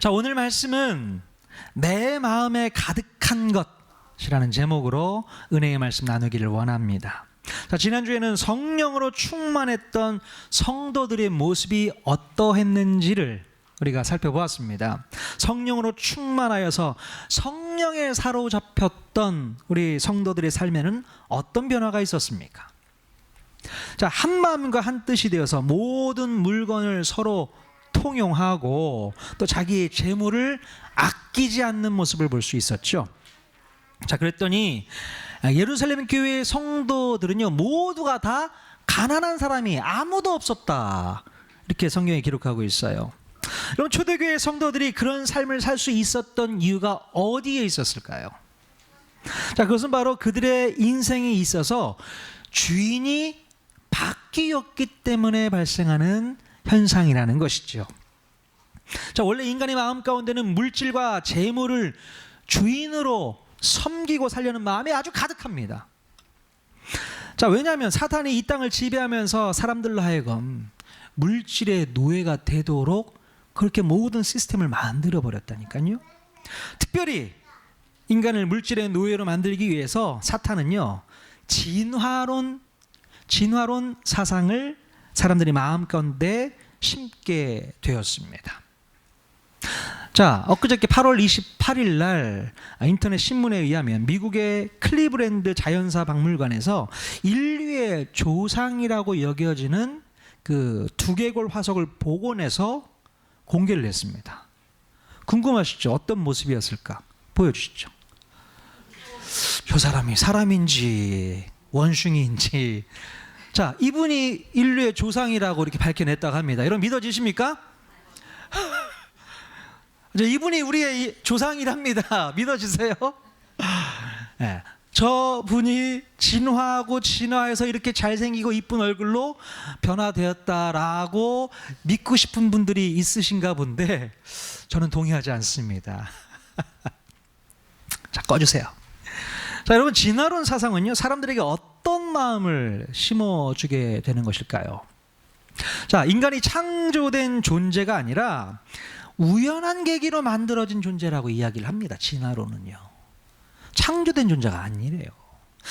자, 오늘 말씀은 내 마음에 가득한 것이라는 제목으로 은혜의 말씀 나누기를 원합니다. 자, 지난주에는 성령으로 충만했던 성도들의 모습이 어떠했는지를 우리가 살펴보았습니다. 성령으로 충만하여서 성령에 사로잡혔던 우리 성도들의 삶에는 어떤 변화가 있었습니까? 자, 한 마음과 한 뜻이 되어서 모든 물건을 서로 통용하고 또 자기의 재물을 아끼지 않는 모습을 볼 수 있었죠. 자, 그랬더니 예루살렘 교회의 성도들은요, 모두가 다 가난한 사람이 아무도 없었다, 이렇게 성경에 기록하고 있어요. 그럼 초대교회 성도들이 그런 삶을 살 수 있었던 이유가 어디에 있었을까요? 자, 그것은 바로 그들의 인생에 있어서 주인이 바뀌었기 때문에 발생하는 현상이라는 것이죠. 자, 원래 인간의 마음 가운데는 물질과 재물을 주인으로 섬기고 살려는 마음이 아주 가득합니다. 자, 왜냐하면 사탄이 이 땅을 지배하면서 사람들로 하여금 물질의 노예가 되도록 그렇게 모든 시스템을 만들어 버렸다니까요. 특별히 인간을 물질의 노예로 만들기 위해서 사탄은요, 진화론 사상을 사람들이 마음 가운데 심게 되었습니다. 자, 엊그저께 8월 28일 날 인터넷 신문에 의하면 미국의 클리브랜드 자연사 박물관에서 인류의 조상이라고 여겨지는 그 두개골 화석을 복원해서 공개를 했습니다. 궁금하시죠? 어떤 모습이었을까? 보여주시죠. 저 사람이 사람인지 원숭이인지. 자, 이분이 인류의 조상이라고 이렇게 밝혀냈다고 합니다. 여러분 믿어지십니까? 이분이 우리의 조상이랍니다. 믿어지세요? 네. 저분이 진화하고 진화해서 이렇게 잘생기고 이쁜 얼굴로 변화되었다라고 믿고 싶은 분들이 있으신가 본데 저는 동의하지 않습니다. 자, 꺼주세요. 자, 여러분, 진화론 사상은요, 사람들에게 어떤 마음을 심어주게 되는 것일까요? 자, 인간이 창조된 존재가 아니라 우연한 계기로 만들어진 존재라고 이야기를 합니다. 진화론은요, 창조된 존재가 아니래요.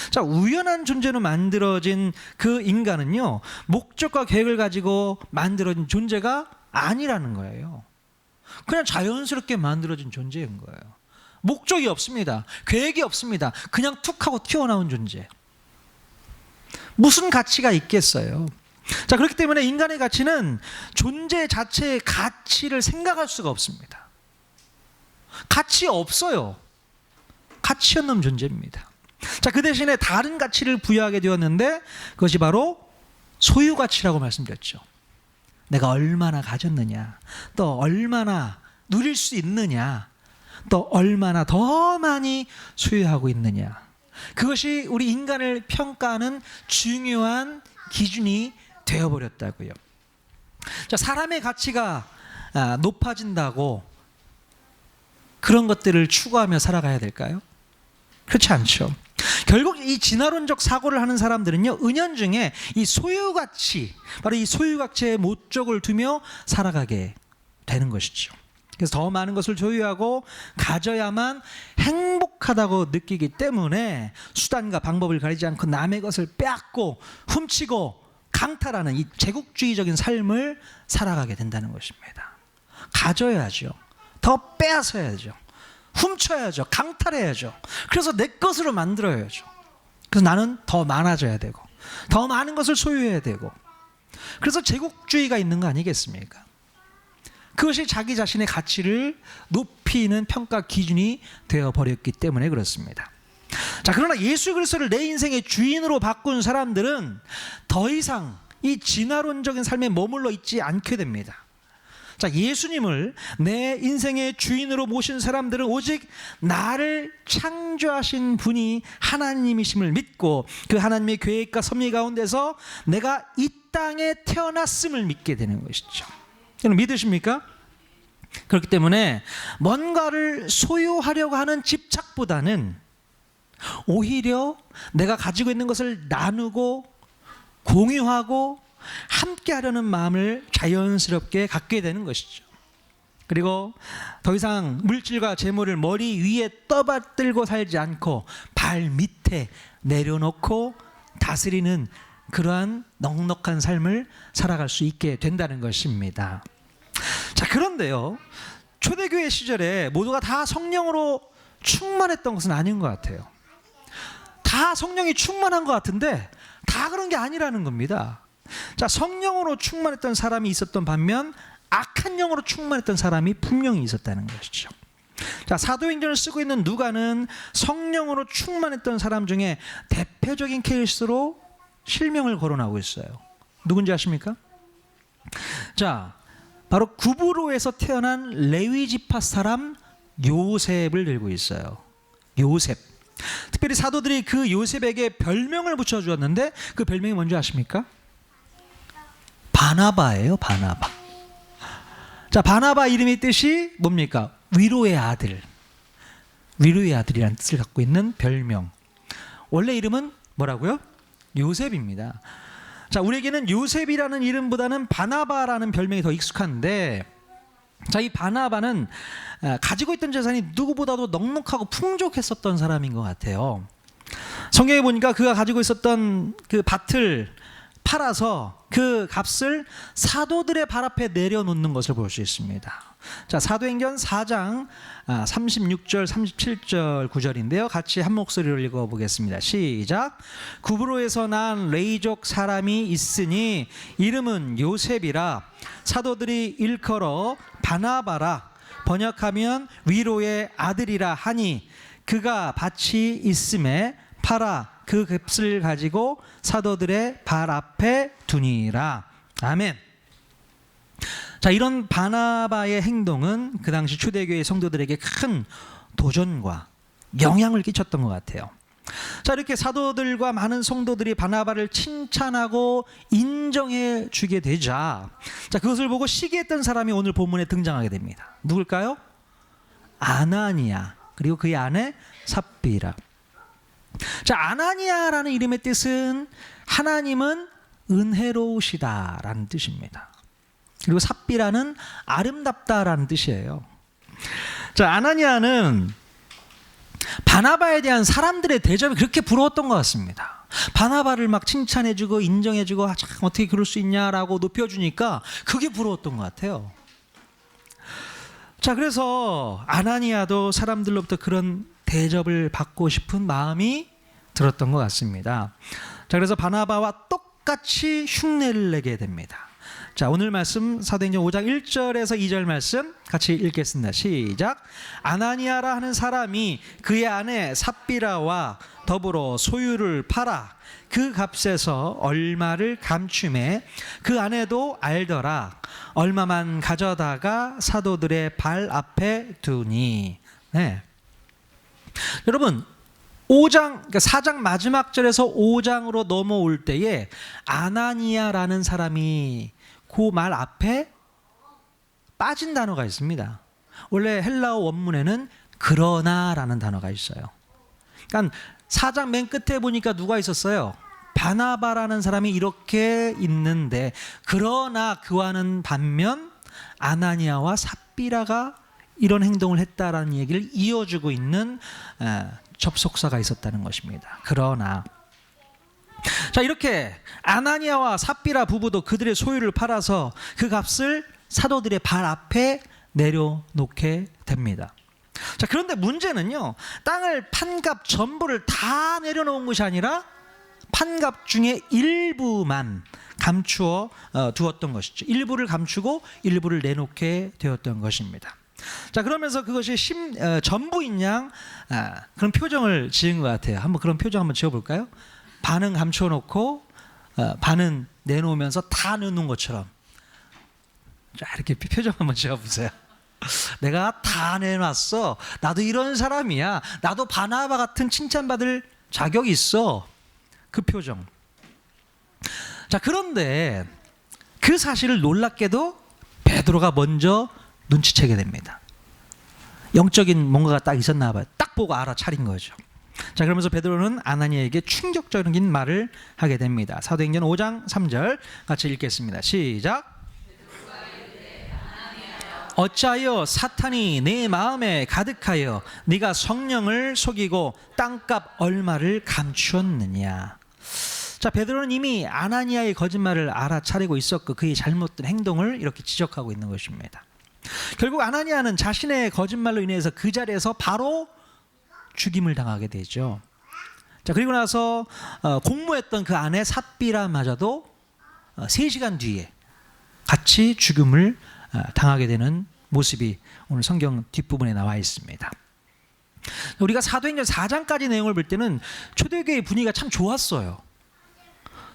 자, 우연한 존재로 만들어진 그 인간은요, 목적과 계획을 가지고 만들어진 존재가 아니라는 거예요. 그냥 자연스럽게 만들어진 존재인 거예요. 목적이 없습니다. 계획이 없습니다. 그냥 툭 하고 튀어나온 존재. 무슨 가치가 있겠어요? 자, 그렇기 때문에 인간의 가치는 존재 자체의 가치를 생각할 수가 없습니다. 가치 없어요. 가치 없는 존재입니다. 자, 그 대신에 다른 가치를 부여하게 되었는데 그것이 바로 소유 가치라고 말씀드렸죠. 내가 얼마나 가졌느냐, 또 얼마나 누릴 수 있느냐, 또 얼마나 더 많이 소유하고 있느냐. 그것이 우리 인간을 평가하는 중요한 기준이 되어버렸다고요. 자, 사람의 가치가 높아진다고 그런 것들을 추구하며 살아가야 될까요? 그렇지 않죠. 결국 이 진화론적 사고를 하는 사람들은요, 은연중에 이 소유가치, 바로 이 소유가치의 목적을 두며 살아가게 되는 것이죠. 그래서 더 많은 것을 소유하고 가져야만 행복하다고 느끼기 때문에 수단과 방법을 가리지 않고 남의 것을 빼앗고 훔치고 강탈하는 이 제국주의적인 삶을 살아가게 된다는 것입니다. 가져야죠. 더 빼앗아야죠. 훔쳐야죠. 강탈해야죠. 그래서 내 것으로 만들어야죠. 그래서 나는 더 많아져야 되고 더 많은 것을 소유해야 되고, 그래서 제국주의가 있는 거 아니겠습니까? 그것이 자기 자신의 가치를 높이는 평가 기준이 되어버렸기 때문에 그렇습니다. 자, 그러나 예수 그리스도를 내 인생의 주인으로 바꾼 사람들은 더 이상 이 진화론적인 삶에 머물러 있지 않게 됩니다. 자, 예수님을 내 인생의 주인으로 모신 사람들은 오직 나를 창조하신 분이 하나님이심을 믿고 그 하나님의 계획과 섭리 가운데서 내가 이 땅에 태어났음을 믿게 되는 것이죠. 여러분 믿으십니까? 그렇기 때문에 뭔가를 소유하려고 하는 집착보다는 오히려 내가 가지고 있는 것을 나누고 공유하고 함께 하려는 마음을 자연스럽게 갖게 되는 것이죠. 그리고 더 이상 물질과 재물을 머리 위에 떠받들고 살지 않고 발 밑에 내려놓고 다스리는 그러한 넉넉한 삶을 살아갈 수 있게 된다는 것입니다. 자, 그런데요, 초대교회 시절에 모두가 다 성령으로 충만했던 것은 아닌 것 같아요. 다 성령이 충만한 것 같은데 다 그런 게 아니라는 겁니다. 자, 성령으로 충만했던 사람이 있었던 반면 악한 영으로 충만했던 사람이 분명히 있었다는 것이죠. 자, 사도행전을 쓰고 있는 누가는 성령으로 충만했던 사람 중에 대표적인 케이스로 실명을 거론하고 있어요. 누군지 아십니까? 자, 바로 구브로에서 태어난 레위 지파 사람 요셉을 들고 있어요. 요셉. 특별히 사도들이 그 요셉에게 별명을 붙여주었는데 그 별명이 뭔지 아십니까? 바나바예요. 바나바. 자, 바나바 이름의 뜻이 뭡니까? 위로의 아들. 위로의 아들이라는 뜻을 갖고 있는 별명. 원래 이름은 뭐라고요? 요셉입니다. 자, 우리에게는 요셉이라는 이름보다는 바나바라는 별명이 더 익숙한데, 자, 이 바나바는 가지고 있던 재산이 누구보다도 넉넉하고 풍족했었던 사람인 것 같아요. 성경에 보니까 그가 가지고 있었던 그 밭을 팔아서 그 값을 사도들의 발 앞에 내려놓는 것을 볼 수 있습니다. 자, 사도행전 4장 36절 37절 구절인데요, 같이 한 목소리로 읽어보겠습니다. 시작. 구브로에서 난 레이족 사람이 있으니 이름은 요셉이라, 사도들이 일컬어 바나바라, 번역하면 위로의 아들이라 하니, 그가 밭이 있음에 팔아 그 값을 가지고 사도들의 발 앞에 두니라. 아멘. 자, 이런 바나바의 행동은 그 당시 초대교회 성도들에게 큰 도전과 영향을 끼쳤던 것 같아요. 자, 이렇게 사도들과 많은 성도들이 바나바를 칭찬하고 인정해 주게 되자, 자, 그것을 보고 시기했던 사람이 오늘 본문에 등장하게 됩니다. 누굴까요? 아나니아, 그리고 그의 아내 삽비라. 자, 아나니아라는 이름의 뜻은 하나님은 은혜로우시다라는 뜻입니다. 그리고 삽비라는 아름답다라는 뜻이에요. 자, 아나니아는 바나바에 대한 사람들의 대접이 그렇게 부러웠던 것 같습니다. 바나바를 막 칭찬해주고 인정해주고, 참 어떻게 그럴 수 있냐라고 높여주니까 그게 부러웠던 것 같아요. 자, 그래서 아나니아도 사람들로부터 그런 대접을 받고 싶은 마음이 들었던 것 같습니다. 자, 그래서 바나바와 똑같이 흉내를 내게 됩니다. 자, 오늘 말씀 사도행전 5장 1절에서 2절 말씀 같이 읽겠습니다. 시작. 아나니아라 하는 사람이 그의 아내 삽비라와 더불어 소유를 팔아 그 값에서 얼마를 감춤해 그 아내도 알더라. 얼마만 가져다가 사도들의 발 앞에 두니. 네. 여러분, 5장, 그러니까 4장 마지막 절에서 5장으로 넘어올 때에 아나니아라는 사람이 그 말 앞에 빠진 단어가 있습니다. 원래 헬라어 원문에는 그러나라는 단어가 있어요. 그러니까 4장 맨 끝에 보니까 누가 있었어요? 바나바라는 사람이 이렇게 있는데, 그러나 그와는 반면 아나니아와 삽비라가 이런 행동을 했다라는 얘기를 이어주고 있는 접속사가 있었다는 것입니다. 그러나. 자, 이렇게 아나니아와 삽비라 부부도 그들의 소유를 팔아서 그 값을 사도들의 발 앞에 내려놓게 됩니다. 자, 그런데 문제는요, 땅을 판 값 전부를 다 내려놓은 것이 아니라 판 값 중에 일부만 감추어 두었던 것이죠. 일부를 감추고 일부를 내놓게 되었던 것입니다. 자, 그러면서 그것이 전부인 양 그런 표정을 지은 것 같아요. 한번 그런 표정 한번 지어볼까요? 반은 감춰놓고 반은 내놓으면서 다 넣는 것처럼. 자, 이렇게 표정 한번 지어보세요. 내가 다 내놨어. 나도 이런 사람이야. 나도 바나바 같은 칭찬받을 자격이 있어. 그 표정. 자, 그런데 그 사실을 놀랍게도 베드로가 먼저 눈치채게 됩니다. 영적인 뭔가가 딱 있었나 봐요. 딱 보고 알아차린 거죠. 자, 그러면서 베드로는 아나니아에게 충격적인 말을 하게 됩니다. 사도행전 5장 3절 같이 읽겠습니다. 시작. 어찌하여 사탄이 내 마음에 가득하여 네가 성령을 속이고 땅값 얼마를 감추었느냐. 자, 베드로는 이미 아나니아의 거짓말을 알아차리고 있었고 그의 잘못된 행동을 이렇게 지적하고 있는 것입니다. 결국 아나니아는 자신의 거짓말로 인해서 그 자리에서 바로 죽임을 당하게 되죠. 자, 그리고 나서 공모했던 그 아내 삽비라마저도 3시간 뒤에 같이 죽음을 당하게 되는 모습이 오늘 성경 뒷부분에 나와 있습니다. 우리가 사도행전 4장까지 내용을 볼 때는 초대교회의 분위기가 참 좋았어요.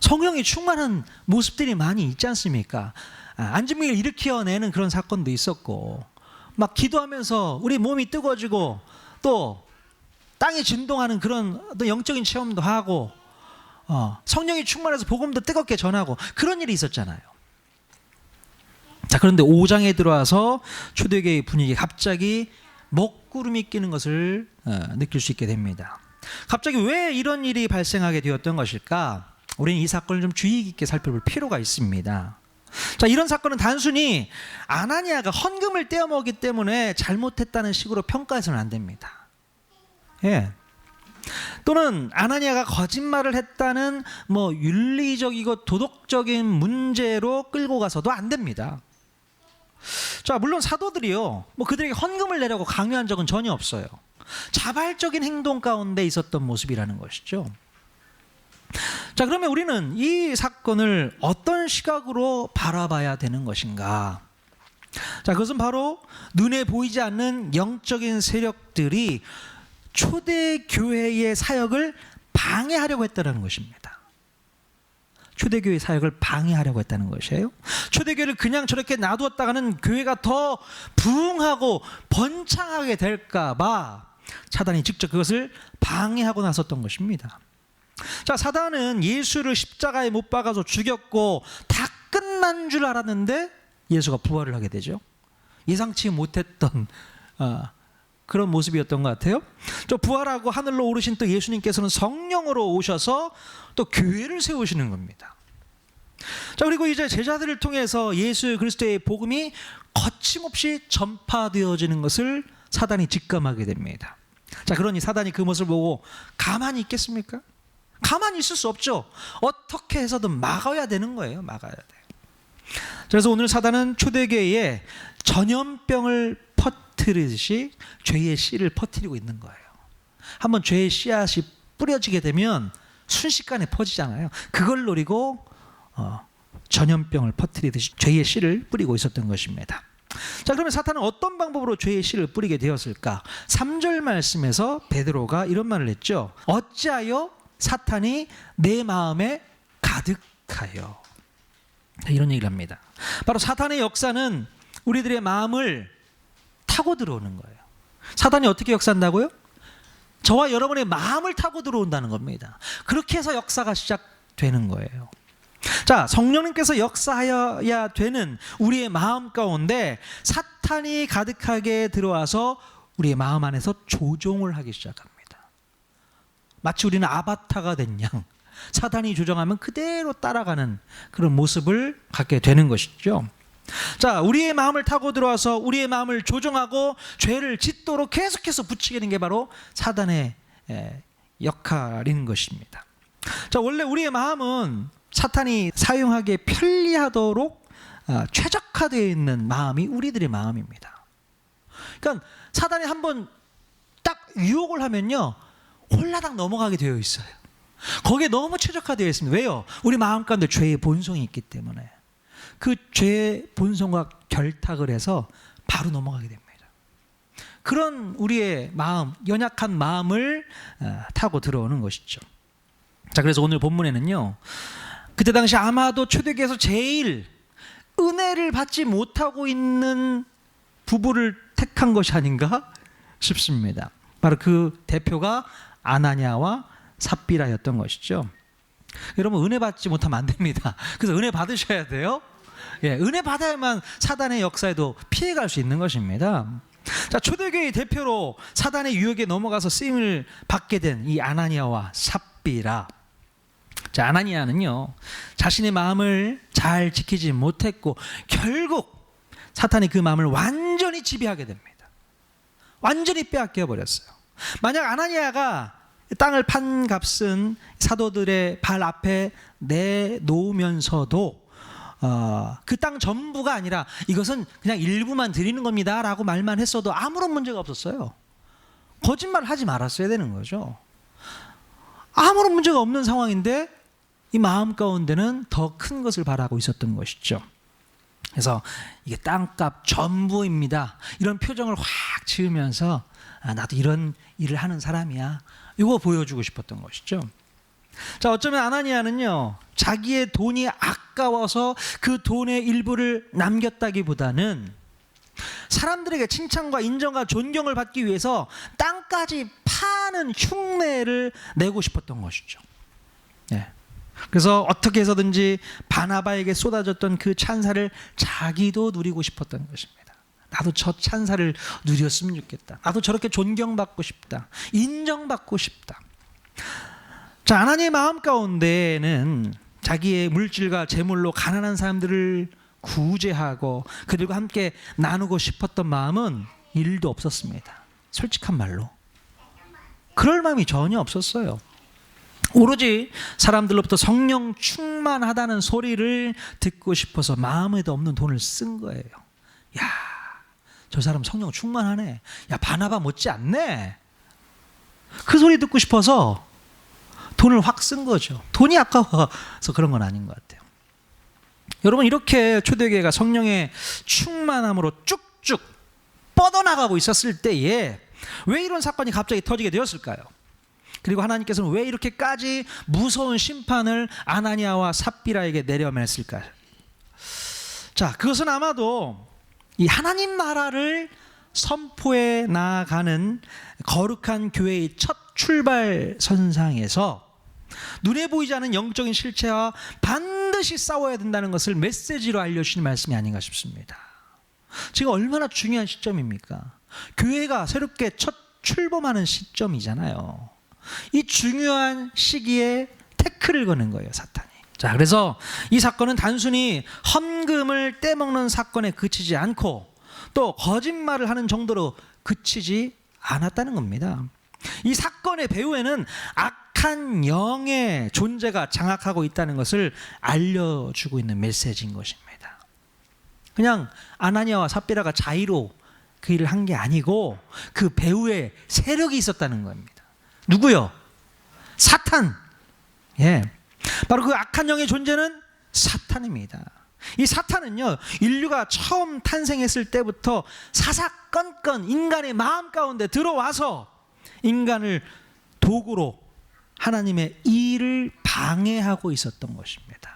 성령이 충만한 모습들이 많이 있지 않습니까? 안진병을 일으켜내는 그런 사건도 있었고, 막 기도하면서 우리 몸이 뜨거워지고 또 땅이 진동하는 그런 어떤 영적인 체험도 하고, 성령이 충만해서 복음도 뜨겁게 전하고 그런 일이 있었잖아요. 자, 그런데 5장에 들어와서 초대교회의 분위기가 갑자기 먹구름이 끼는 것을 느낄 수 있게 됩니다. 갑자기 왜 이런 일이 발생하게 되었던 것일까? 우리는 이 사건을 좀 주의 깊게 살펴볼 필요가 있습니다. 자, 이런 사건은 단순히 아나니아가 헌금을 떼어먹기 때문에 잘못했다는 식으로 평가해서는 안 됩니다. 예. 또는 아나니아가 거짓말을 했다는 윤리적이고 도덕적인 문제로 끌고 가서도 안 됩니다. 자, 물론 사도들이요, 그들에게 헌금을 내라고 강요한 적은 전혀 없어요. 자발적인 행동 가운데 있었던 모습이라는 것이죠. 자, 그러면 우리는 이 사건을 어떤 시각으로 바라봐야 되는 것인가? 자, 그것은 바로 눈에 보이지 않는 영적인 세력들이 초대교회의 사역을 방해하려고 했다는 것입니다. 초대교회의 사역을 방해하려고 했다는 것이에요. 초대교회를 그냥 저렇게 놔두었다가는 교회가 더 부흥하고 번창하게 될까 봐 사단이 직접 그것을 방해하고 나섰던 것입니다. 자, 사단은 예수를 십자가에 못 박아서 죽였고 다 끝난 줄 알았는데 예수가 부활을 하게 되죠. 예상치 못했던 그런 모습이었던 것 같아요. 또 부활하고 하늘로 오르신 또 예수님께서는 성령으로 오셔서 또 교회를 세우시는 겁니다. 자, 그리고 이제 제자들을 통해서 예수 그리스도의 복음이 거침없이 전파되어지는 것을 사단이 직감하게 됩니다. 자, 그러니 사단이 그 모습을 보고 가만히 있겠습니까? 가만히 있을 수 없죠. 어떻게 해서든 막아야 되는 거예요. 막아야 돼. 그래서 오늘 사단은 초대교회에 전염병을 퍼뜨리듯이 죄의 씨를 퍼뜨리고 있는 거예요. 한번 죄의 씨앗이 뿌려지게 되면 순식간에 퍼지잖아요. 그걸 노리고 전염병을 퍼뜨리듯이 죄의 씨를 뿌리고 있었던 것입니다. 자, 그러면 사탄은 어떤 방법으로 죄의 씨를 뿌리게 되었을까? 3절 말씀에서 베드로가 이런 말을 했죠. 어찌하여 사탄이 내 마음에 가득하여. 이런 얘기를 합니다. 바로 사탄의 역사는 우리들의 마음을 타고 들어오는 거예요. 사탄이 어떻게 역사한다고요? 저와 여러분의 마음을 타고 들어온다는 겁니다. 그렇게 해서 역사가 시작되는 거예요. 자, 성령님께서 역사하여야 되는 우리의 마음 가운데 사탄이 가득하게 들어와서 우리의 마음 안에서 조종을 하기 시작합니다. 마치 우리는 아바타가 된 양, 사탄이 조정하면 그대로 따라가는 그런 모습을 갖게 되는 것이죠. 자, 우리의 마음을 타고 들어와서 우리의 마음을 조종하고 죄를 짓도록 계속해서 부추기는 게 바로 사단의 역할인 것입니다. 자, 원래 우리의 마음은 사탄이 사용하기에 편리하도록 최적화되어 있는 마음이 우리들의 마음입니다. 그러니까 사단이 한번 딱 유혹을 하면요, 홀라당 넘어가게 되어 있어요. 거기에 너무 최적화되어 있습니다. 왜요? 우리 마음 가운데 죄의 본성이 있기 때문에 그 죄의 본성과 결탁을 해서 바로 넘어가게 됩니다. 그런 우리의 마음, 연약한 마음을 타고 들어오는 것이죠. 자, 그래서 오늘 본문에는요, 그때 당시 아마도 초대교회에서 제일 은혜를 받지 못하고 있는 부부를 택한 것이 아닌가 싶습니다. 바로 그 대표가 아나니아와 삽비라였던 것이죠. 여러분, 은혜 받지 못하면 안 됩니다. 그래서 은혜 받으셔야 돼요. 예, 은혜 받아야만 사단의 역사에도 피해갈 수 있는 것입니다. 자, 초대교회의 대표로 사단의 유혹에 넘어가서 쓰임을 받게 된 이 아나니아와 삽비라. 자, 아나니아는요, 자신의 마음을 잘 지키지 못했고 결국 사탄이 그 마음을 완전히 지배하게 됩니다. 완전히 빼앗겨 버렸어요. 만약 아나니아가 땅을 판 값은 사도들의 발 앞에 내놓으면서도 그 땅 전부가 아니라 이것은 그냥 일부만 드리는 겁니다 라고 말만 했어도 아무런 문제가 없었어요. 거짓말 하지 말았어야 되는 거죠. 아무런 문제가 없는 상황인데 이 마음 가운데는 더 큰 것을 바라고 있었던 것이죠. 그래서 이게 땅값 전부입니다 이런 표정을 확 지으면서 나도 이런 일을 하는 사람이야, 이거 보여주고 싶었던 것이죠. 자, 어쩌면 아나니아는요, 자기의 돈이 아까워서 그 돈의 일부를 남겼다기보다는 사람들에게 칭찬과 인정과 존경을 받기 위해서 땅까지 파는 흉내를 내고 싶었던 것이죠. 네. 그래서 어떻게 해서든지 바나바에게 쏟아졌던 그 찬사를 자기도 누리고 싶었던 것입니다. 나도 저 찬사를 누렸으면 좋겠다. 나도 저렇게 존경받고 싶다. 인정받고 싶다. 자, 아나니아의 마음 가운데는 자기의 물질과 재물로 가난한 사람들을 구제하고 그들과 함께 나누고 싶었던 마음은 일도 없었습니다. 솔직한 말로 그럴 마음이 전혀 없었어요. 오로지 사람들로부터 성령 충만하다는 소리를 듣고 싶어서 마음에도 없는 돈을 쓴 거예요. 야, 저 사람 성령 충만하네. 야, 바나바 못지 않네. 그 소리 듣고 싶어서 돈을 확 쓴 거죠. 돈이 아까워서 그런 건 아닌 것 같아요. 여러분, 이렇게 초대교회가 성령의 충만함으로 쭉쭉 뻗어나가고 있었을 때에 왜 이런 사건이 갑자기 터지게 되었을까요? 그리고 하나님께서는 왜 이렇게까지 무서운 심판을 아나니아와 삽비라에게 내려냈을까요? 자, 그것은 아마도 이 하나님 나라를 선포해 나아가는 거룩한 교회의 첫 출발선상에서 눈에 보이지 않는 영적인 실체와 반드시 싸워야 된다는 것을 메시지로 알려주시는 말씀이 아닌가 싶습니다. 지금 얼마나 중요한 시점입니까? 교회가 새롭게 첫 출범하는 시점이잖아요. 이 중요한 시기에 태클을 거는 거예요, 사탄이. 자, 그래서 이 사건은 단순히 헌금을 떼먹는 사건에 그치지 않고 또 거짓말을 하는 정도로 그치지 않았다는 겁니다. 이 사건의 배후에는 악한 영의 존재가 장악하고 있다는 것을 알려주고 있는 메시지인 것입니다. 그냥 아나니아와 삽비라가 자의로 그 일을 한 게 아니고 그 배후에 세력이 있었다는 겁니다. 누구요? 사탄. 예, 바로 그 악한 영의 존재는 사탄입니다. 이 사탄은요, 인류가 처음 탄생했을 때부터 사사건건 인간의 마음 가운데 들어와서 인간을 도구로 하나님의 일을 방해하고 있었던 것입니다.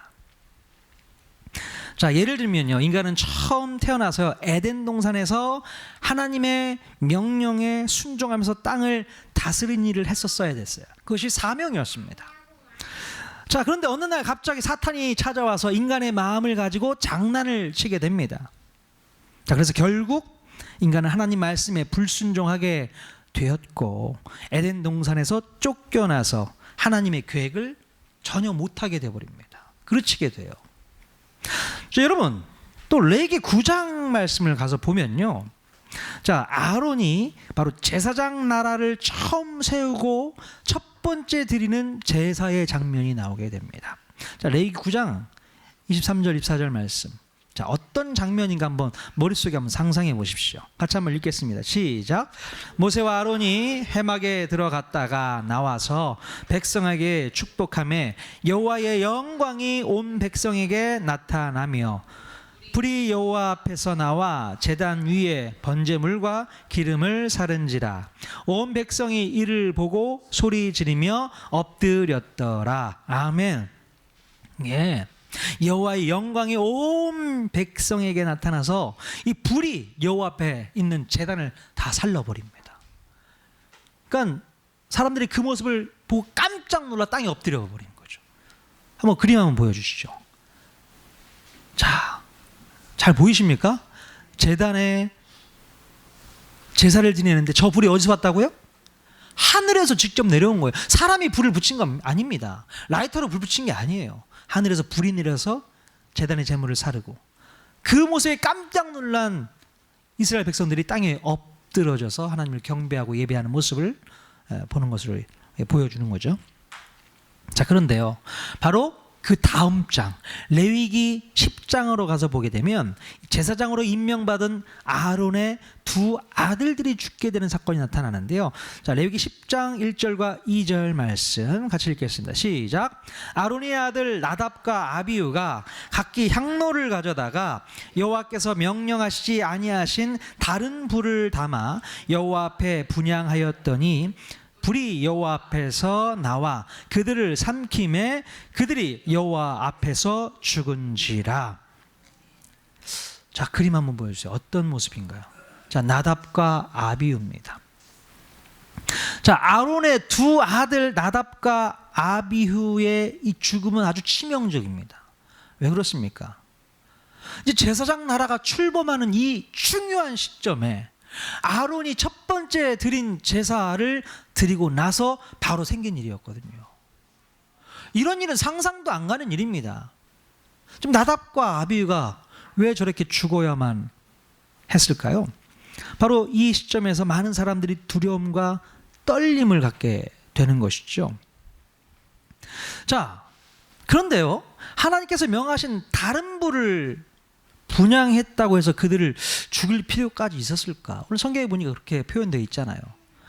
자, 예를 들면요, 인간은 처음 태어나서 에덴 동산에서 하나님의 명령에 순종하면서 땅을 다스리는 일을 했었어야 됐어요. 그것이 사명이었습니다. 자, 그런데 어느 날 갑자기 사탄이 찾아와서 인간의 마음을 가지고 장난을 치게 됩니다. 자, 그래서 결국 인간은 하나님 말씀에 불순종하게 되었고 에덴 동산에서 쫓겨나서 하나님의 계획을 전혀 못하게 되어버립니다. 그르치게 돼요. 자, 여러분, 또 레위기 9장 말씀을 가서 보면요, 자, 아론이 바로 제사장 나라를 처음 세우고 첫 번째 드리는 제사의 장면이 나오게 됩니다. 자, 레위기 9장 23절 24절 말씀. 자, 어떤 장면인가 한번 머릿속에 한번 상상해 보십시오. 같이 한번 읽겠습니다. 시작. 모세와 아론이 회막에 들어갔다가 나와서 백성에게 축복하며 여호와의 영광이 온 백성에게 나타나며 불이 여호와 앞에서 나와 제단 위에 번제물과 기름을 사른지라. 온 백성이 이를 보고 소리 지르며 엎드렸더라. 아멘. 예. 여호와의 영광이 온 백성에게 나타나서 이 불이 여호와 앞에 있는 제단을 다 살려버립니다. 그러니까 사람들이 그 모습을 보고 깜짝 놀라 땅에 엎드려 버린 거죠. 한번 그림 한번 보여주시죠. 자, 잘 보이십니까? 제단에 제사를 지내는데 저 불이 어디서 왔다고요? 하늘에서 직접 내려온 거예요. 사람이 불을 붙인 건 아닙니다. 라이터로 불 붙인 게 아니에요. 하늘에서 불이 내려서 제단의 제물을 사르고 그 모습에 깜짝 놀란 이스라엘 백성들이 땅에 엎드러져서 하나님을 경배하고 예배하는 모습을 보는 것을 보여주는 거죠. 자, 그런데요, 바로 그 다음 장 레위기 10장으로 가서 보게 되면 제사장으로 임명받은 아론의 두 아들들이 죽게 되는 사건이 나타나는데요. 자, 레위기 10장 1절과 2절 말씀 같이 읽겠습니다. 시작. 아론의 아들 나답과 아비후가 각기 향로를 가져다가 여호와께서 명령하시지 아니하신 다른 불을 담아 여호와 앞에 분향하였더니 불이 여호와 앞에서 나와 그들을 삼킴에 그들이 여호와 앞에서 죽은지라. 자, 그림 한번 보여주세요. 어떤 모습인가요? 자, 나답과 아비후입니다. 자, 아론의 두 아들 나답과 아비후의 이 죽음은 아주 치명적입니다. 왜 그렇습니까? 이제 제사장 나라가 출범하는 이 중요한 시점에 아론이 첫 번째 드린 제사를 드리고 나서 바로 생긴 일이었거든요. 이런 일은 상상도 안 가는 일입니다. 좀 나답과 아비후가 왜 저렇게 죽어야만 했을까요? 바로 이 시점에서 많은 사람들이 두려움과 떨림을 갖게 되는 것이죠. 자, 그런데요, 하나님께서 명하신 다른 불을 분향했다고 해서 그들을 죽일 필요까지 있었을까? 오늘 성경에 보니까 그렇게 표현되어 있잖아요.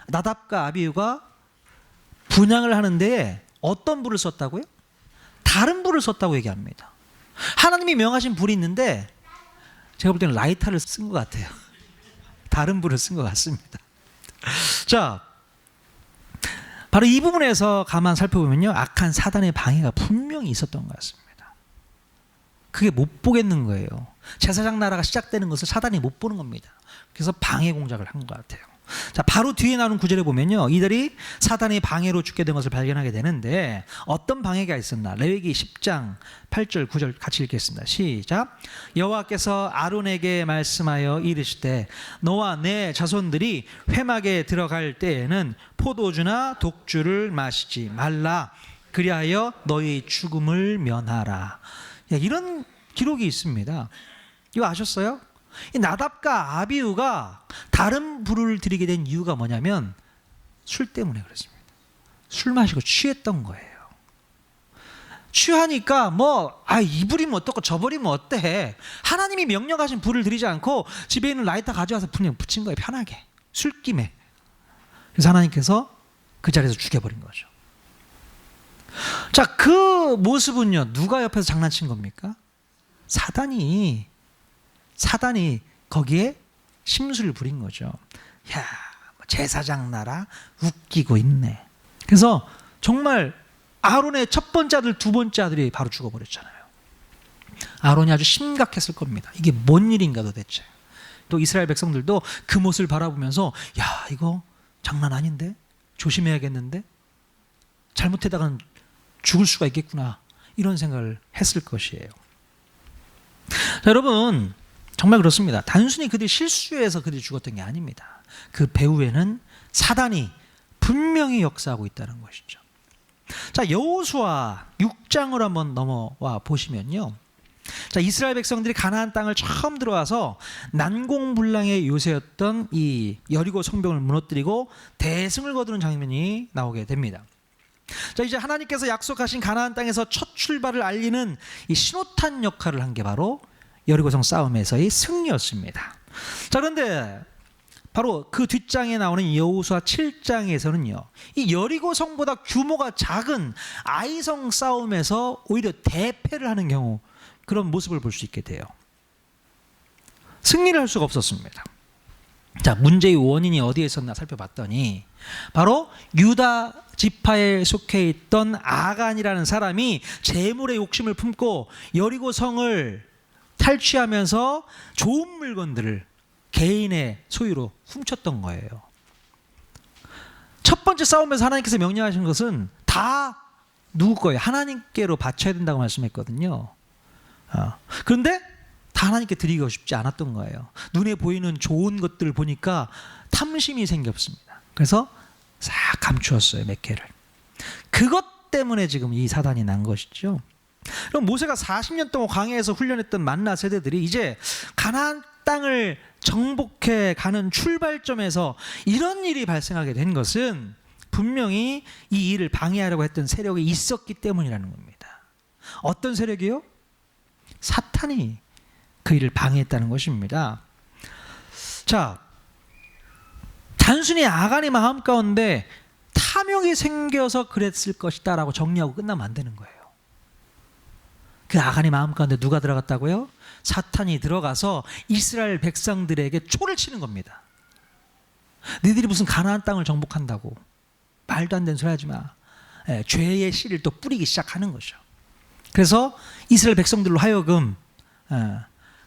나답과 아비후가 분향을 하는데 어떤 불을 썼다고요? 다른 불을 썼다고 얘기합니다. 하나님이 명하신 불이 있는데 제가 볼 때는 라이터를 쓴 것 같아요. 다른 불을 쓴 것 같습니다. 자, 바로 이 부분에서 가만 살펴보면요, 악한 사단의 방해가 분명히 있었던 것 같습니다. 그게 못 보겠는 거예요. 제사장 나라가 시작되는 것을 사단이 못 보는 겁니다. 그래서 방해 공작을 한 것 같아요. 자, 바로 뒤에 나오는 구절에 보면요, 이들이 사단의 방해로 죽게 된 것을 발견하게 되는데 어떤 방해가 있었나? 레위기 10장 8절 9절 같이 읽겠습니다. 시작. 여호와께서 아론에게 말씀하여 이르시되 너와 내 자손들이 회막에 들어갈 때에는 포도주나 독주를 마시지 말라. 그리하여 너희 죽음을 면하라. 이런 기록이 있습니다. 이거 아셨어요? 이 나답과 아비후가 다른 불을 드리게 된 이유가 뭐냐면 술 때문에 그렇습니다. 술 마시고 취했던 거예요. 취하니까 이 불이면 어떻고 저 불이면 어때? 하나님이 명령하신 불을 드리지 않고 집에 있는 라이터 가져와서 그냥 붙인 거예요. 편하게. 술김에. 그래서 하나님께서 그 자리에서 죽여버린 거죠. 자, 그 모습은요, 누가 옆에서 장난친 겁니까? 사단이 거기에 심술을 부린 거죠. 야, 제사장 나라 웃기고 있네. 그래서 정말 아론의 첫 번째 아들, 두 번째 아들이 바로 죽어버렸잖아요. 아론이 아주 심각했을 겁니다. 이게 뭔 일인가 도대체. 또 이스라엘 백성들도 그 모습을 바라보면서 야, 이거 장난 아닌데? 조심해야겠는데? 잘못하다가는 죽을 수가 있겠구나, 이런 생각을 했을 것이에요. 자, 여러분, 정말 그렇습니다. 단순히 그들이 실수해서 그들이 죽었던 게 아닙니다. 그 배후에는 사단이 분명히 역사하고 있다는 것이죠. 자, 여호수아 6장으로 한번 넘어와 보시면요, 자, 이스라엘 백성들이 가나안 땅을 처음 들어와서 난공불락의 요새였던 이 여리고 성벽을 무너뜨리고 대승을 거두는 장면이 나오게 됩니다. 자, 이제 하나님께서 약속하신 가나안 땅에서 첫 출발을 알리는 이 신호탄 역할을 한 게 바로 여리고성 싸움에서의 승리였습니다. 자, 그런데 바로 그 뒷장에 나오는 여호수아 7장에서는요, 이 여리고성보다 규모가 작은 아이성 싸움에서 오히려 대패를 하는 경우, 그런 모습을 볼 수 있게 돼요. 승리를 할 수가 없었습니다. 자, 문제의 원인이 어디에 있었나 살펴봤더니 바로 유다 지파에 속해 있던 아간이라는 사람이 재물의 욕심을 품고 여리고 성을 탈취하면서 좋은 물건들을 개인의 소유로 훔쳤던 거예요. 첫 번째 싸움에서 하나님께서 명령하신 것은 다 누구 거예요? 하나님께로 바쳐야 된다고 말씀했거든요. 그런데 다 하나님께 드리고 싶지 않았던 거예요. 눈에 보이는 좋은 것들을 보니까 탐심이 생겼습니다. 그래서 싹 감추었어요, 몇 개를. 그것 때문에 지금 이 사단이 난 것이죠. 그럼 모세가 40년 동안 광야에서 훈련했던 만나 세대들이 이제 가나안 땅을 정복해 가는 출발점에서 이런 일이 발생하게 된 것은 분명히 이 일을 방해하려고 했던 세력이 있었기 때문이라는 겁니다. 어떤 세력이요? 사탄이 그 일을 방해했다는 것입니다. 자, 단순히 아간의 마음 가운데 탐욕이 생겨서 그랬을 것이다 라고 정리하고 끝나면 안 되는 거예요. 그 아간의 마음 가운데 누가 들어갔다고요? 사탄이 들어가서 이스라엘 백성들에게 초를 치는 겁니다. 너희들이 무슨 가나안 땅을 정복한다고 말도 안 되는 소리 하지 마. 죄의 씨를 또 뿌리기 시작하는 거죠. 그래서 이스라엘 백성들로 하여금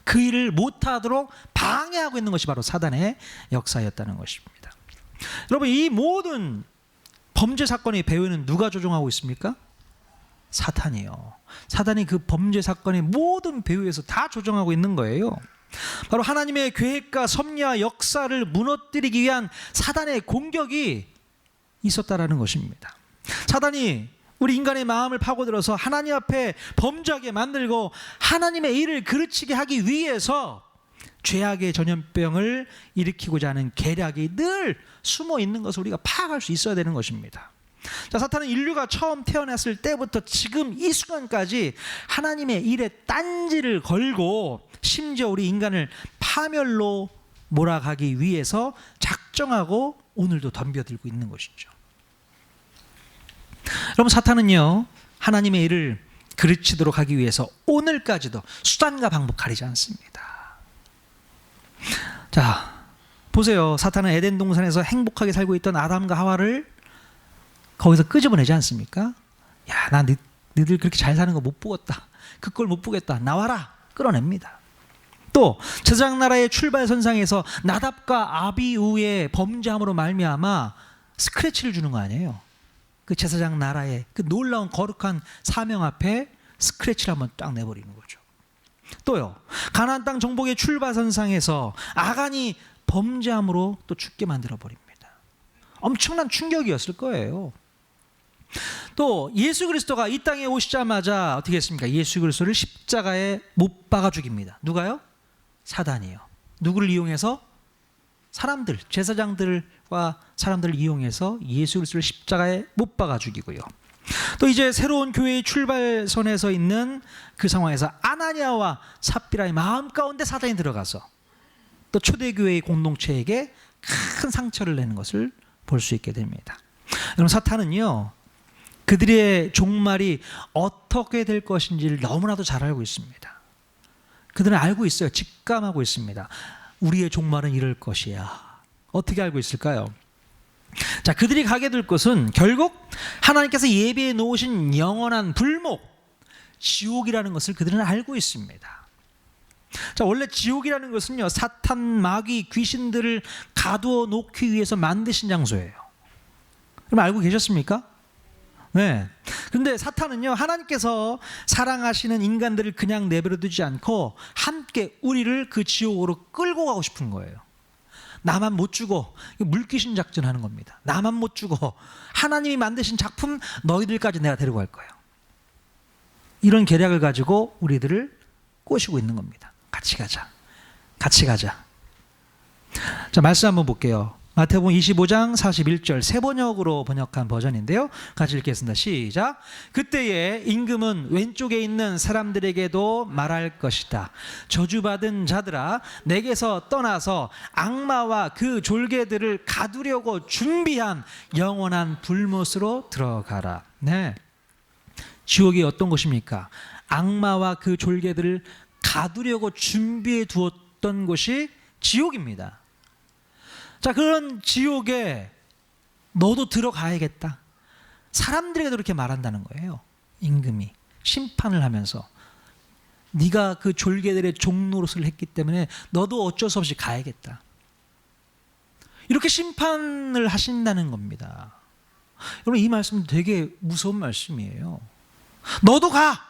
그 일을 못하도록 방해하고 있는 것이 바로 사단의 역사였다는 것입니다. 여러분, 이 모든 범죄 사건의 배후에는 누가 조종하고 있습니까? 사탄이요. 사단이 그 범죄 사건의 모든 배후에서 다 조종하고 있는 거예요. 바로 하나님의 계획과 섭리와 역사를 무너뜨리기 위한 사단의 공격이 있었다라는 것입니다. 사단이 우리 인간의 마음을 파고들어서 하나님 앞에 범죄하게 만들고 하나님의 일을 그르치게 하기 위해서 죄악의 전염병을 일으키고자 하는 계략이 늘 숨어 있는 것을 우리가 파악할 수 있어야 되는 것입니다. 자, 사탄은 인류가 처음 태어났을 때부터 지금 이 순간까지 하나님의 일에 딴지를 걸고 심지어 우리 인간을 파멸로 몰아가기 위해서 작정하고 오늘도 덤벼들고 있는 것이죠. 여러분, 사탄은요, 하나님의 일을 그르치도록 하기 위해서 오늘까지도 수단과 방법 가리지 않습니다. 자, 보세요. 사탄은 에덴 동산에서 행복하게 살고 있던 아담과 하와를 거기서 끄집어내지 않습니까? 야, 나 너희들 그렇게 잘 사는 거 못 보겠다. 그 꼴 못 보겠다. 나와라. 끌어냅니다. 또 제사장 나라의 출발선상에서 나답과 아비우의 범죄함으로 말미암아 스크래치를 주는 거 아니에요. 그 제사장 나라의 그 놀라운 거룩한 사명 앞에 스크래치를 한번 딱 내버리는 거죠. 또요, 가나안 땅 정복의 출발선상에서 아간이 범죄함으로 또 죽게 만들어 버립니다. 엄청난 충격이었을 거예요. 또 예수 그리스도가 이 땅에 오시자마자 어떻게 했습니까? 예수 그리스도를 십자가에 못 박아 죽입니다. 누가요? 사단이요. 누구를 이용해서? 사람들, 제사장들과 사람들을 이용해서 예수 그리스도를 십자가에 못 박아 죽이고요. 또 이제 새로운 교회의 출발선에 있는 그 상황에서 아나니아와 삽비라의 마음 가운데 사단이 들어가서 또 초대교회의 공동체에게 큰 상처를 내는 것을 볼 수 있게 됩니다. 여러분, 사탄은요, 그들의 종말이 어떻게 될 것인지를 너무나도 잘 알고 있습니다. 그들은 알고 있어요. 직감하고 있습니다. 우리의 종말은 이럴 것이야. 어떻게 알고 있을까요? 자, 그들이 가게 될 곳은 결국 하나님께서 예비해 놓으신 영원한 불목, 지옥이라는 것을 그들은 알고 있습니다. 자, 원래 지옥이라는 것은요, 사탄, 마귀, 귀신들을 가두어 놓기 위해서 만드신 장소예요. 그럼 알고 계셨습니까? 네. 그런데 사탄은요, 하나님께서 사랑하시는 인간들을 그냥 내버려 두지 않고 함께 우리를 그 지옥으로 끌고 가고 싶은 거예요. 나만 못 죽어. 물귀신 작전하는 겁니다. 나만 못 죽어. 하나님이 만드신 작품 너희들까지 내가 데리고 갈 거예요. 이런 계략을 가지고 우리들을 꼬시고 있는 겁니다. 같이 가자. 같이 가자. 자, 말씀 한번 볼게요. 마태복음 25장 41절 세번역으로 번역한 버전인데요. 같이 읽겠습니다. 시작. 그때에 임금은 왼쪽에 있는 사람들에게도 말할 것이다. 저주받은 자들아, 내게서 떠나서 악마와 그 졸개들을 가두려고 준비한 영원한 불못으로 들어가라. 네. 지옥이 어떤 곳입니까? 악마와 그 졸개들을 가두려고 준비해 두었던 곳이 지옥입니다. 자, 그런 지옥에 너도 들어가야겠다. 사람들에게도 그렇게 말한다는 거예요. 임금이 심판을 하면서 네가 그 졸개들의 종노릇을 했기 때문에 너도 어쩔 수 없이 가야겠다. 이렇게 심판을 하신다는 겁니다. 여러분, 이 말씀은 되게 무서운 말씀이에요. 너도 가.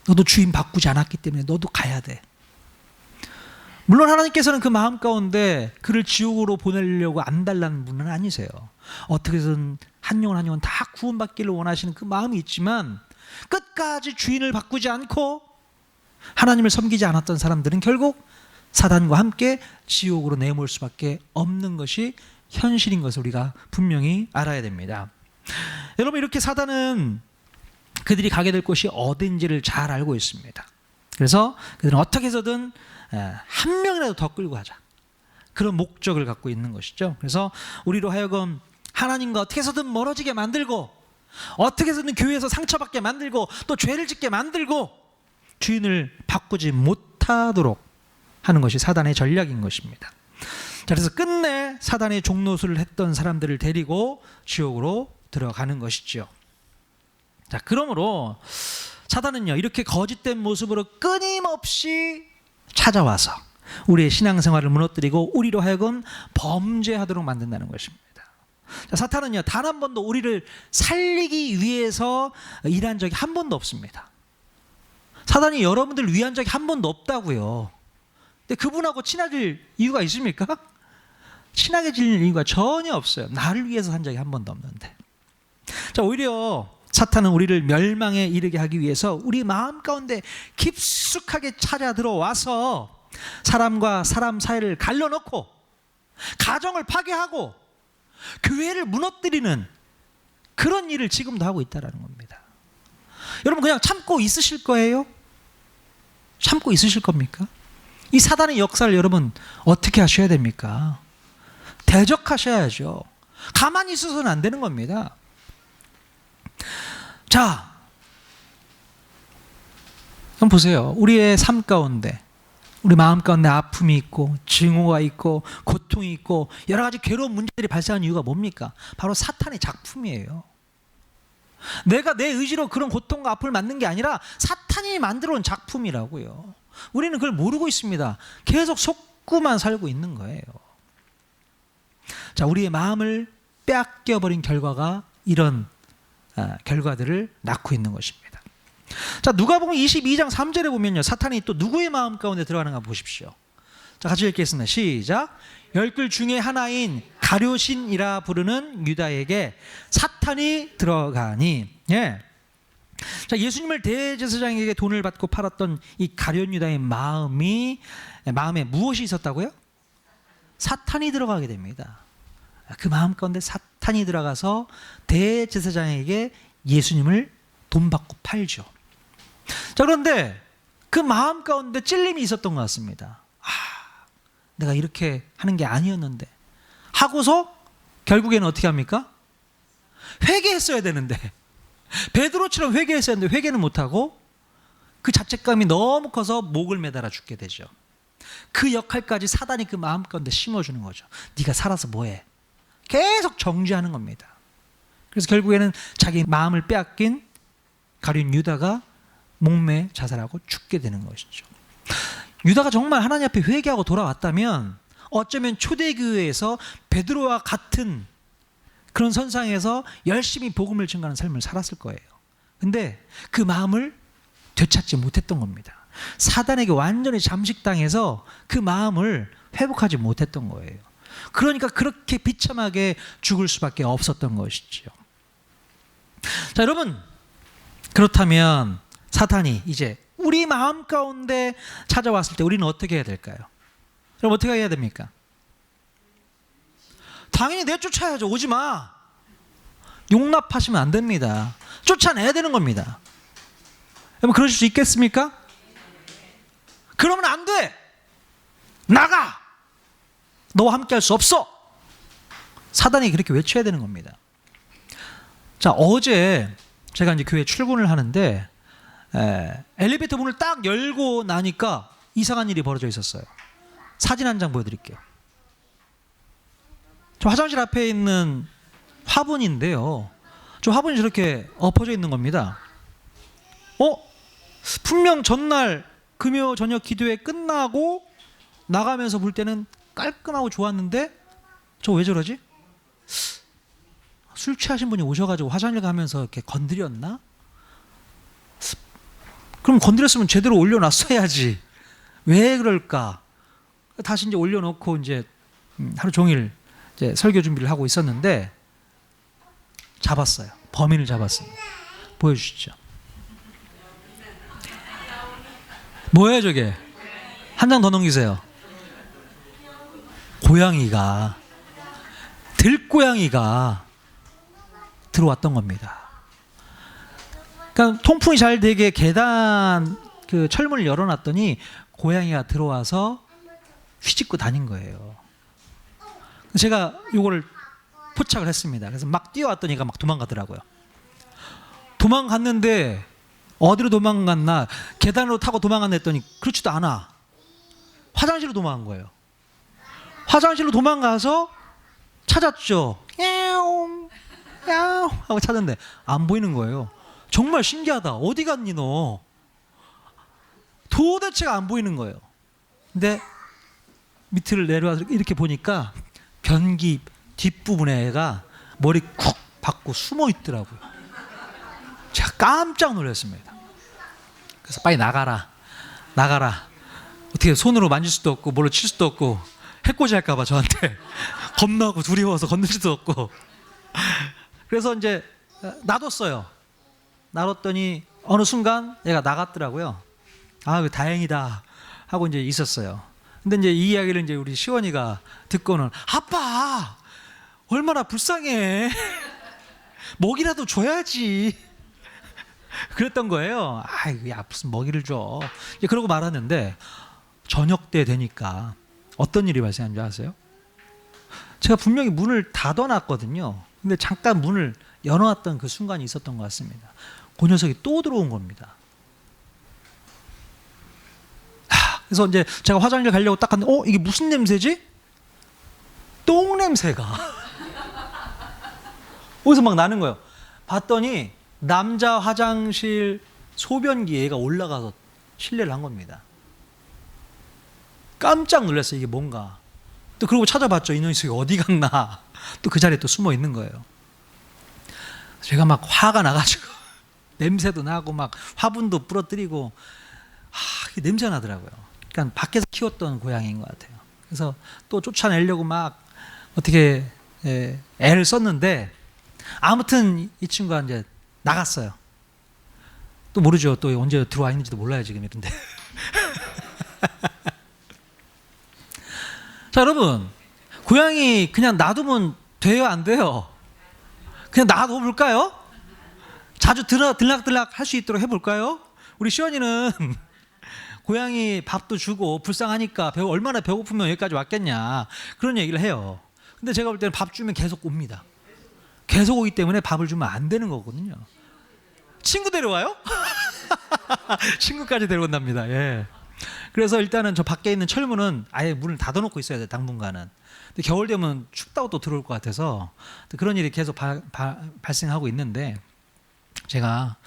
너도 주인 바꾸지 않았기 때문에 너도 가야 돼. 물론 하나님께서는 그 마음 가운데 그를 지옥으로 보내려고 안 달라는 분은 아니세요. 어떻게든 한 영혼 한 영혼 다 구원받기를 원하시는 그 마음이 있지만 끝까지 주인을 바꾸지 않고 하나님을 섬기지 않았던 사람들은 결국 사단과 함께 지옥으로 내몰 수밖에 없는 것이 현실인 것을 우리가 분명히 알아야 됩니다. 여러분, 이렇게 사단은 그들이 가게 될 곳이 어딘지를 잘 알고 있습니다. 그래서 그들은 어떻게 해서든 한 명이라도 더 끌고 가자, 그런 목적을 갖고 있는 것이죠. 그래서 우리로 하여금 하나님과 어떻게 해서든 멀어지게 만들고, 어떻게 해서든 교회에서 상처받게 만들고, 또 죄를 짓게 만들고 주인을 바꾸지 못하도록 하는 것이 사단의 전략인 것입니다. 자, 그래서 끝내 사단의 종노술을 했던 사람들을 데리고 지옥으로 들어가는 것이죠. 자, 그러므로 사단은요, 이렇게 거짓된 모습으로 끊임없이 찾아와서 우리의 신앙생활을 무너뜨리고 우리로 하여금 범죄하도록 만든다는 것입니다. 자, 사탄은요, 단 한 번도 우리를 살리기 위해서 일한 적이 한 번도 없습니다. 사단이 여러분들 위한 적이 한 번도 없다고요. 근데 그분하고 친해질 이유가 있습니까? 친하게 지낼 이유가 전혀 없어요. 나를 위해서 한 적이 한 번도 없는데. 자, 오히려 사탄은 우리를 멸망에 이르게 하기 위해서 우리 마음 가운데 깊숙하게 찾아 들어와서 사람과 사람 사이를 갈라놓고 가정을 파괴하고 교회를 무너뜨리는 그런 일을 지금도 하고 있다는 겁니다. 여러분, 그냥 참고 있으실 거예요? 참고 있으실 겁니까? 이 사단의 역사를 여러분 어떻게 하셔야 됩니까? 대적하셔야죠. 가만히 있어서는 안 되는 겁니다. 자, 한번 보세요. 우리의 삶 가운데, 우리 마음 가운데 아픔이 있고 증오가 있고 고통이 있고 여러 가지 괴로운 문제들이 발생하는 이유가 뭡니까? 바로 사탄의 작품이에요. 내가 내 의지로 그런 고통과 아픔을 만든 게 아니라 사탄이 만들어 온 작품이라고요. 우리는 그걸 모르고 있습니다. 계속 속고만 살고 있는 거예요. 자, 우리의 마음을 빼앗겨버린 결과가 이런 결과들을 낳고 있는 것입니다. 자, 누가복음 22장 3절에 보면요, 사탄이 또 누구의 마음 가운데 들어가는가 보십시오. 자, 같이 읽겠습니다. 시작. 열둘 중에 하나인 가룟신이라 부르는 유다에게 사탄이 들어가니. 예. 자, 예수님을 대제사장에게 돈을 받고 팔았던 이 가룟 유다의 마음에 무엇이 있었다고요? 사탄이 들어가게 됩니다. 그 마음 가운데 사탄이 들어가서 대제사장에게 예수님을 돈 받고 팔죠. 자, 그런데 그 마음 가운데 찔림이 있었던 것 같습니다. 내가 이렇게 하는 게 아니었는데 하고서 결국에는 어떻게 합니까? 회개했어야 되는데, 베드로처럼 회개했어야 되는데 회개는 못하고 그 자책감이 너무 커서 목을 매달아 죽게 되죠. 그 역할까지 사단이 그 마음 가운데 심어주는 거죠. 네가 살아서 뭐해? 계속 정죄하는 겁니다. 그래서 결국에는 자기 마음을 빼앗긴 가룟 유다가 목매 자살하고 죽게 되는 것이죠. 유다가 정말 하나님 앞에 회개하고 돌아왔다면 어쩌면 초대교회에서 베드로와 같은 그런 선상에서 열심히 복음을 증거하는 삶을 살았을 거예요. 근데 그 마음을 되찾지 못했던 겁니다. 사단에게 완전히 잠식당해서 그 마음을 회복하지 못했던 거예요. 그러니까 그렇게 비참하게 죽을 수밖에 없었던 것이죠. 자, 여러분, 그렇다면 사탄이 이제 우리 마음 가운데 찾아왔을 때 우리는 어떻게 해야 될까요? 그럼 어떻게 해야 됩니까? 당연히 내쫓아야죠. 오지 마. 용납하시면 안 됩니다. 쫓아내야 되는 겁니다. 여러분, 그러실 수 있겠습니까? 그러면 안 돼. 나가. 너와 함께 할 수 없어. 사단이 그렇게 외쳐야 되는 겁니다. 자, 어제 제가 이제 교회 출근을 하는데 엘리베이터 문을 딱 열고 나니까 이상한 일이 벌어져 있었어요. 사진 한 장 보여드릴게요. 저 화장실 앞에 있는 화분인데요, 저 화분이 저렇게 엎어져 있는 겁니다. 분명 전날 금요 저녁 기도회 끝나고 나가면서 볼 때는 깔끔하고 좋았는데 저 왜 저러지? 술 취하신 분이 오셔가지고 화장실 가면서 이렇게 건드렸나? 그럼 건드렸으면 제대로 올려놨어야지. 왜 그럴까? 다시 이제 올려놓고 이제 하루 종일 이제 설교 준비를 하고 있었는데 잡았어요. 범인을 잡았습니다. 보여주시죠. 뭐예요 저게? 한 장 더 넘기세요. 고양이가, 들고양이가 들어왔던 겁니다. 그러니까 통풍이 잘 되게 계단 그 철문을 열어놨더니 고양이가 들어와서 휘짓고 다닌 거예요. 제가 요거를 포착을 했습니다. 그래서 막 뛰어왔더니 막 도망가더라고요. 도망갔는데 어디로 도망갔나, 계단으로 타고 도망갔나 했더니 그렇지도 않아. 화장실로 도망간 거예요. 화장실로 도망가서 찾았죠. 야옹 야옹 하고 찾았는데 안 보이는 거예요. 정말 신기하다. 어디 갔니 너? 도대체가 안 보이는 거예요. 근데 밑을 내려와서 이렇게 보니까 변기 뒷부분에 애가 머리 쿡 박고 숨어 있더라고요. 제가 깜짝 놀랐습니다. 그래서 빨리 나가라. 어떻게 손으로 만질 수도 없고 뭘로 칠 수도 없고 해코지 할까 봐 저한테 겁나고 두려워서 건들지도 없고. 그래서 이제 놔뒀어요. 놔뒀더니 어느 순간 얘가 나갔더라고요. 아, 다행이다 하고 이제 있었어요. 근데 이제 이 이야기를 이제 우리 시원이가 듣고는, 아빠 얼마나 불쌍해. 먹이라도 줘야지. 그랬던 거예요. 아이고, 야, 무슨 먹이를 줘. 그러고 말았는데 저녁 때 되니까 어떤 일이 발생한 줄 아세요? 제가 분명히 문을 닫아놨거든요. 근데 잠깐 문을 열어놨던 그 순간이 있었던 것 같습니다. 그 녀석이 또 들어온 겁니다. 그래서 이제 제가 화장실 가려고 딱 갔는데, 이게 무슨 냄새지? 똥 냄새가 어디서 막 나는 거예요. 봤더니 남자 화장실 소변기에 얘가 올라가서 실례를 한 겁니다. 깜짝 놀랐어요. 이게 뭔가. 또 그러고 찾아봤죠. 이 녀석이 어디 갔나. 또 그 자리에 또 숨어 있는 거예요. 제가 막 화가 나가지고 냄새도 나고 막 화분도 부러뜨리고, 이게 냄새가 나더라고요. 그러니까 밖에서 키웠던 고양이인 것 같아요. 그래서 또 쫓아내려고 막 어떻게 애를 썼는데, 아무튼 이 친구가 이제 나갔어요. 또 모르죠. 또 언제 들어와 있는지도 몰라요 지금 이런데. 자, 여러분, 고양이 그냥 놔두면 돼요, 안 돼요? 그냥 놔둬볼까요? 자주 들락들락 할 수 있도록 해볼까요? 우리 시원이는 고양이 밥도 주고 불쌍하니까 얼마나 배고프면 여기까지 왔겠냐, 그런 얘기를 해요. 근데 제가 볼 때는 밥 주면 계속 옵니다. 계속 오기 때문에 밥을 주면 안 되는 거거든요. 친구 데려와요? 친구까지 데려온답니다. 예. 그래서 일단은 저 밖에 있는 철문은 아예 문을 닫아놓고 있어야 돼요, 당분간은. 근데 겨울 되면 춥다고 또 들어올 것 같아서 그런 일이 계속 발생하고 있는데, 제가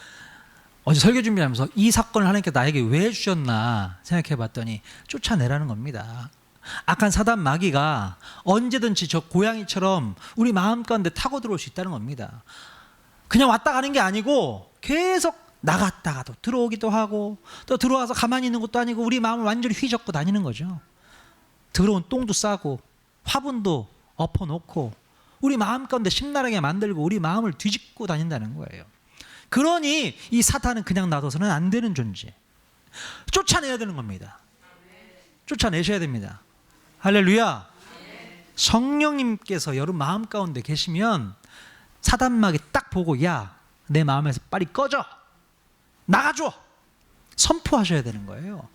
어제 설교 준비하면서 이 사건을 하나님께 나에게 왜 주셨나 생각해 봤더니 쫓아내라는 겁니다. 악한 사단 마귀가 언제든지 저 고양이처럼 우리 마음 가운데 타고 들어올 수 있다는 겁니다. 그냥 왔다 가는 게 아니고 계속 나갔다가도 들어오기도 하고, 또 들어와서 가만히 있는 것도 아니고 우리 마음을 완전히 휘젓고 다니는 거죠. 더러운 똥도 싸고 화분도 엎어놓고 우리 마음 가운데 심란하게 만들고 우리 마음을 뒤집고 다닌다는 거예요. 그러니 이 사탄은 그냥 놔둬서는 안 되는 존재. 쫓아내야 되는 겁니다. 쫓아내셔야 됩니다. 할렐루야. 성령님께서 여러분 마음 가운데 계시면 사단마귀 딱 보고, 야, 내 마음에서 빨리 꺼져, 나가줘, 선포하셔야 되는 거예요.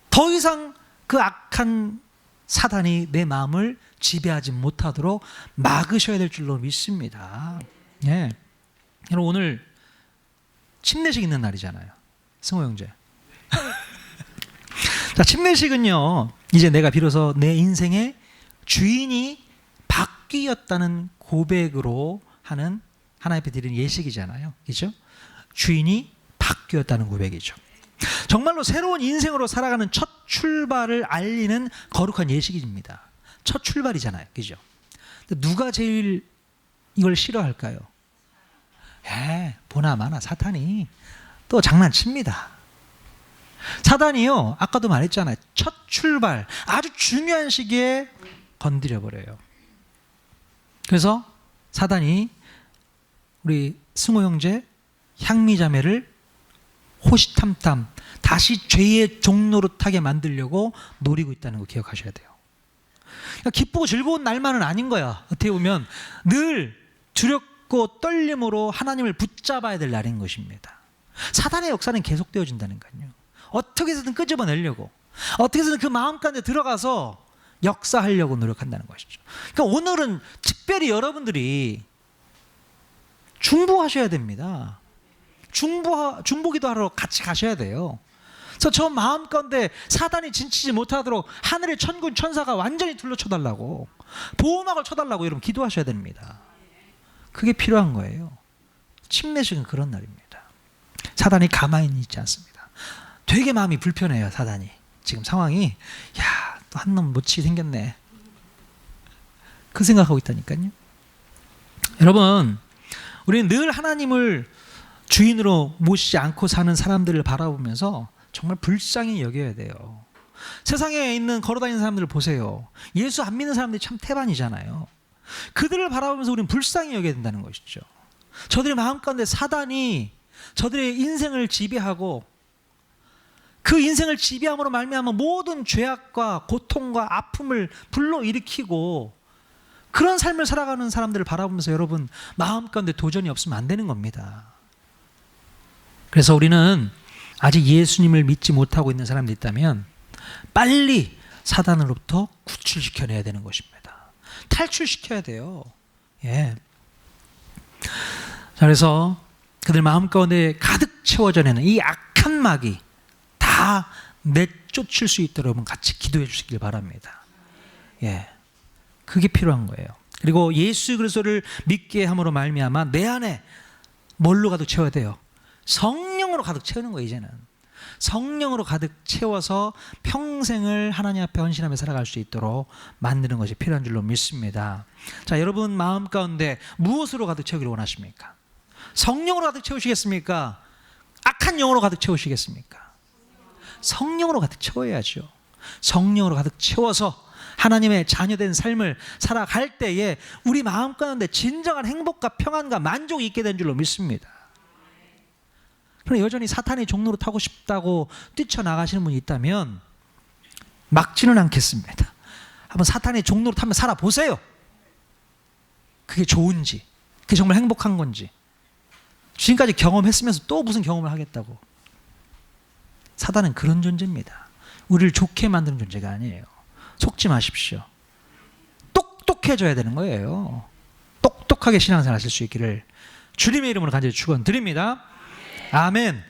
더 이상 그 악한 사단이 내 마음을 지배하지 못하도록 막으셔야 될 줄로 믿습니다. 예. 여러분, 오늘 침례식 있는 날이잖아요, 승호 형제. 자, 침례식은요, 이제 내가 비로소 내 인생의 주인이 바뀌었다는 고백으로 하는 하나님 앞에 드리는 예식이잖아요, 그렇죠? 주인이 바뀌었다는 고백이죠. 정말로 새로운 인생으로 살아가는 첫 출발을 알리는 거룩한 예식입니다. 첫 출발이잖아요, 그렇죠? 누가 제일 이걸 싫어할까요? 보나마나 사탄이 또 장난칩니다. 사단이요, 아까도 말했잖아요, 첫 출발 아주 중요한 시기에 건드려 버려요. 그래서 사단이 우리 승호 형제 향미자매를 호시탐탐 다시 죄의 종노릇하게 만들려고 노리고 있다는 거 기억하셔야 돼요. 그러니까 기쁘고 즐거운 날만은 아닌 거야. 어떻게 보면 늘 두렵고 떨림으로 하나님을 붙잡아야 될 날인 것입니다. 사단의 역사는 계속되어진다니까요. 어떻게 해서든 끄집어내려고, 어떻게 해서든 그 마음 가운데 들어가서 역사하려고 노력한다는 것이죠. 그러니까 오늘은 특별히 여러분들이 중보하셔야 됩니다. 중보기도 하러 같이 가셔야 돼요. 그래서 저 마음 가운데 사단이 진치지 못하도록 하늘의 천군 천사가 완전히 둘러쳐달라고, 보호막을 쳐달라고 여러분 기도하셔야 됩니다. 그게 필요한 거예요. 침례식은 그런 날입니다. 사단이 가만히 있지 않습니다. 되게 마음이 불편해요. 사단이 지금 상황이, 야, 또 한 놈 못치게 생겼네, 그 생각하고 있다니까요. 여러분, 우리는 늘 하나님을 주인으로 모시지 않고 사는 사람들을 바라보면서 정말 불쌍히 여겨야 돼요. 세상에 있는 걸어다니는 사람들을 보세요. 예수 안 믿는 사람들이 참 태반이잖아요. 그들을 바라보면서 우리는 불쌍히 여겨야 된다는 것이죠. 저들의 마음 가운데 사단이 저들의 인생을 지배하고, 그 인생을 지배함으로 말미암아 모든 죄악과 고통과 아픔을 불러일으키고, 그런 삶을 살아가는 사람들을 바라보면서 여러분 마음 가운데 도전이 없으면 안 되는 겁니다. 그래서 우리는 아직 예수님을 믿지 못하고 있는 사람들이 있다면 빨리 사단으로부터 구출시켜내야 되는 것입니다. 탈출시켜야 돼요. 예. 자, 그래서 그들 마음 가운데 가득 채워져내는 이 악한 마귀 다 내쫓을 수 있도록 여러분 같이 기도해 주시길 바랍니다. 예. 그게 필요한 거예요. 그리고 예수 그리스도를 믿게 함으로 말미암아 내 안에 뭘로 가득 채워야 돼요? 성령으로 가득 채우는 거예요. 이제는 성령으로 가득 채워서 평생을 하나님 앞에 헌신하며 살아갈 수 있도록 만드는 것이 필요한 줄로 믿습니다. 자, 여러분 마음 가운데 무엇으로 가득 채우기를 원하십니까? 성령으로 가득 채우시겠습니까? 악한 영으로 가득 채우시겠습니까? 성령으로 가득 채워야죠. 성령으로 가득 채워서 하나님의 자녀된 삶을 살아갈 때에 우리 마음 가운데 진정한 행복과 평안과 만족이 있게 된 줄로 믿습니다. 그러나 여전히 사탄의 종로로 타고 싶다고 뛰쳐나가시는 분이 있다면 막지는 않겠습니다. 한번 사탄의 종로로 타면 살아보세요. 그게 좋은지, 그게 정말 행복한 건지. 지금까지 경험했으면서 또 무슨 경험을 하겠다고. 사단은 그런 존재입니다. 우리를 좋게 만드는 존재가 아니에요. 속지 마십시오. 똑똑해져야 되는 거예요. 똑똑하게 신앙생활 하실 수 있기를 주님의 이름으로 간절히 축원드립니다. 아멘.